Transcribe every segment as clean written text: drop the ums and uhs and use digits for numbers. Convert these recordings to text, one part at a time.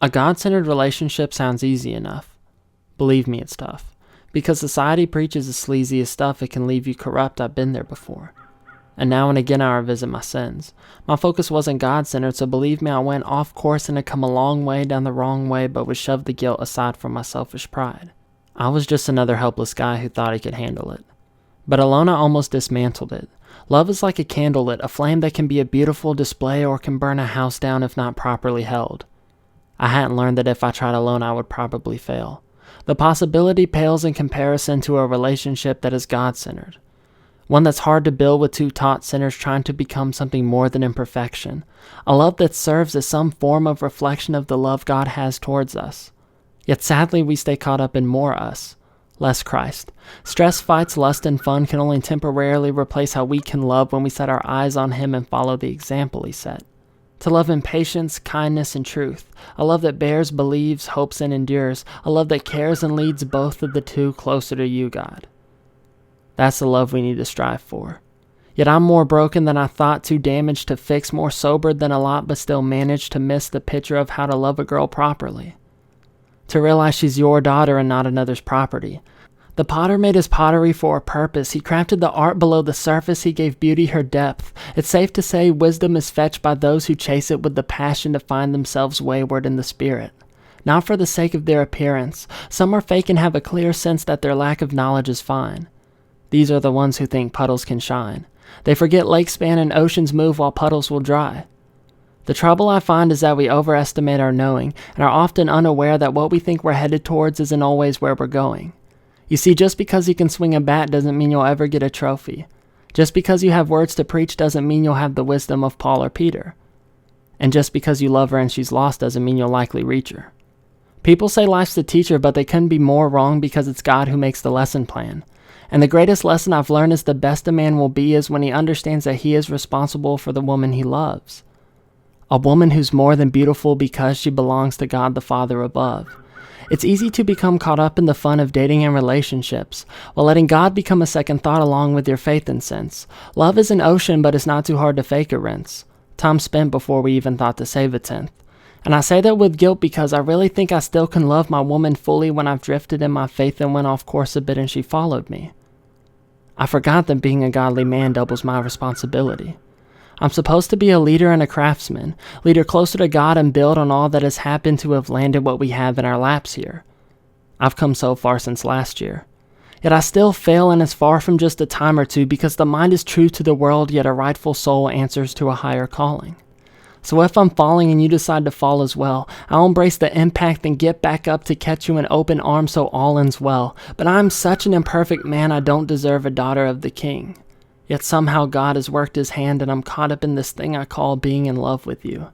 A God-centered relationship sounds easy enough. Believe me, it's tough. Because society preaches the sleaziest stuff, it can leave you corrupt. I've been there before. And now and again I revisit my sins. My focus wasn't God-centered, so believe me, I went off course and had come a long way down the wrong way, but would shove the guilt aside from my selfish pride. I was just another helpless guy who thought he could handle it. But alone I almost dismantled it. Love is like a candle lit, a flame that can be a beautiful display or can burn a house down if not properly held. I hadn't learned that if I tried alone I would probably fail. The possibility pales in comparison to a relationship that is God-centered. One that's hard to build with two taut sinners trying to become something more than imperfection. A love that serves as some form of reflection of the love God has towards us. Yet sadly we stay caught up in more us, less Christ. Stress, fights, lust, and fun can only temporarily replace how we can love when we set our eyes on Him and follow the example He set. To love in patience, kindness, and truth. A love that bears, believes, hopes, and endures. A love that cares and leads both of the two closer to you, God. That's the love we need to strive for. Yet I'm more broken than I thought, too damaged to fix, more sobered than a lot, but still managed to miss the picture of how to love a girl properly. To realize she's your daughter and not another's property. The potter made his pottery for a purpose. He crafted the art below the surface. He gave beauty her depth. It's safe to say wisdom is fetched by those who chase it with the passion to find themselves wayward in the spirit. Not for the sake of their appearance. Some are fake and have a clear sense that their lack of knowledge is fine. These are the ones who think puddles can shine. They forget lakes span and oceans move while puddles will dry. The trouble I find is that we overestimate our knowing and are often unaware that what we think we're headed towards isn't always where we're going. You see, just because you can swing a bat doesn't mean you'll ever get a trophy. Just because you have words to preach doesn't mean you'll have the wisdom of Paul or Peter. And just because you love her and she's lost doesn't mean you'll likely reach her. People say life's the teacher, but they couldn't be more wrong because it's God who makes the lesson plan. And the greatest lesson I've learned is the best a man will be is when he understands that he is responsible for the woman he loves. A woman who's more than beautiful because she belongs to God the Father above. It's easy to become caught up in the fun of dating and relationships, while letting God become a second thought along with your faith and sense. Love is an ocean, but it's not too hard to fake a rinse. Time spent before we even thought to save a tenth. And I say that with guilt because I really think I still can love my woman fully when I've drifted in my faith and went off course a bit and she followed me. I forgot that being a godly man doubles my responsibility. I'm supposed to be a leader and a craftsman, leader closer to God and build on all that has happened to have landed what we have in our laps here. I've come so far since last year. Yet I still fail, and it's far from just a time or two because the mind is true to the world, yet a rightful soul answers to a higher calling. So if I'm falling and you decide to fall as well, I'll embrace the impact and get back up to catch you in open arms so all ends well. But I'm such an imperfect man, I don't deserve a daughter of the king. Yet somehow God has worked his hand and I'm caught up in this thing I call being in love with you.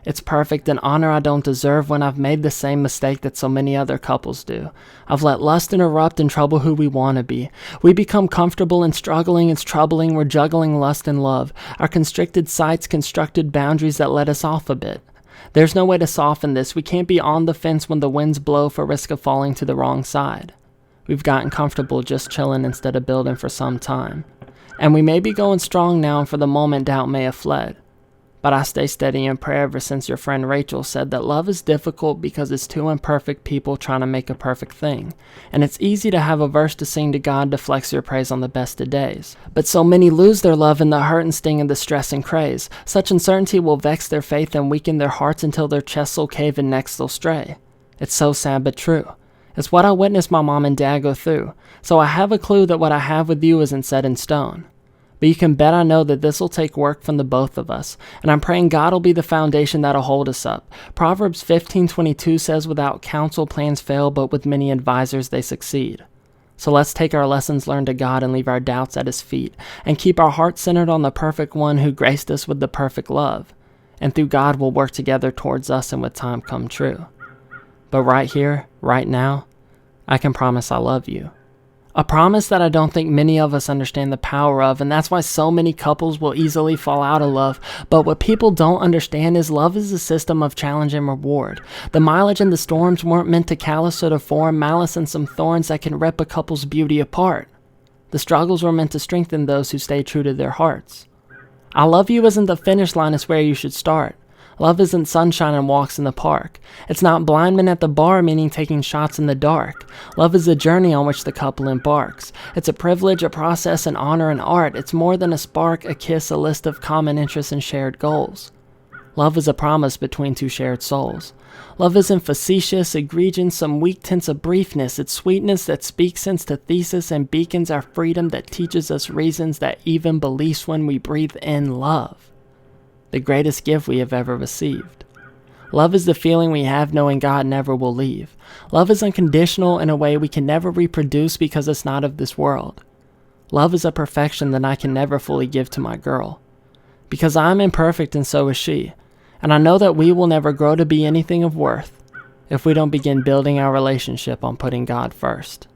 It's perfect, an honor I don't deserve when I've made the same mistake that so many other couples do. I've let lust interrupt and trouble who we want to be. We become comfortable in struggling, it's troubling, we're juggling lust and love. Our constricted sights constructed boundaries that let us off a bit. There's no way to soften this. We can't be on the fence when the winds blow for risk of falling to the wrong side. We've gotten comfortable just chilling instead of building for some time. And we may be going strong now, and for the moment doubt may have fled. But I stay steady in prayer ever since your friend Rachel said that love is difficult because it's two imperfect people trying to make a perfect thing. And it's easy to have a verse to sing to God to flex your praise on the best of days. But so many lose their love in the hurt and sting and the stress and craze. Such uncertainty will vex their faith and weaken their hearts until their chests will cave and necks they'll stray. It's so sad but true. It's what I witnessed my mom and dad go through. So I have a clue that what I have with you isn't set in stone. But you can bet I know that this will take work from the both of us, and I'm praying God will be the foundation that'll hold us up. Proverbs 15:22 says, without counsel plans fail, but with many advisors they succeed. So let's take our lessons learned to God and leave our doubts at his feet, and keep our hearts centered on the perfect one who graced us with the perfect love. And through God we'll work together towards us and with time come true. But right here, right now, I can promise I love you. A promise that I don't think many of us understand the power of, and that's why so many couples will easily fall out of love. But what people don't understand is love is a system of challenge and reward. The mileage and the storms weren't meant to callous or to form malice and some thorns that can rip a couple's beauty apart. The struggles were meant to strengthen those who stay true to their hearts. I love you isn't the finish line, it's where you should start. Love isn't sunshine and walks in the park. It's not blind men at the bar, meaning taking shots in the dark. Love is a journey on which the couple embarks. It's a privilege, a process, an honor, and art. It's more than a spark, a kiss, a list of common interests and shared goals. Love is a promise between two shared souls. Love isn't facetious, egregious, some weak tints of briefness. It's sweetness that speaks sense to thesis and beacons our freedom, that teaches us reasons, that even beliefs when we breathe in love. The greatest gift we have ever received. Love is the feeling we have knowing God never will leave. Love is unconditional in a way we can never reproduce because it's not of this world. Love is a perfection that I can never fully give to my girl. Because I'm imperfect and so is she. And I know that we will never grow to be anything of worth if we don't begin building our relationship on putting God first.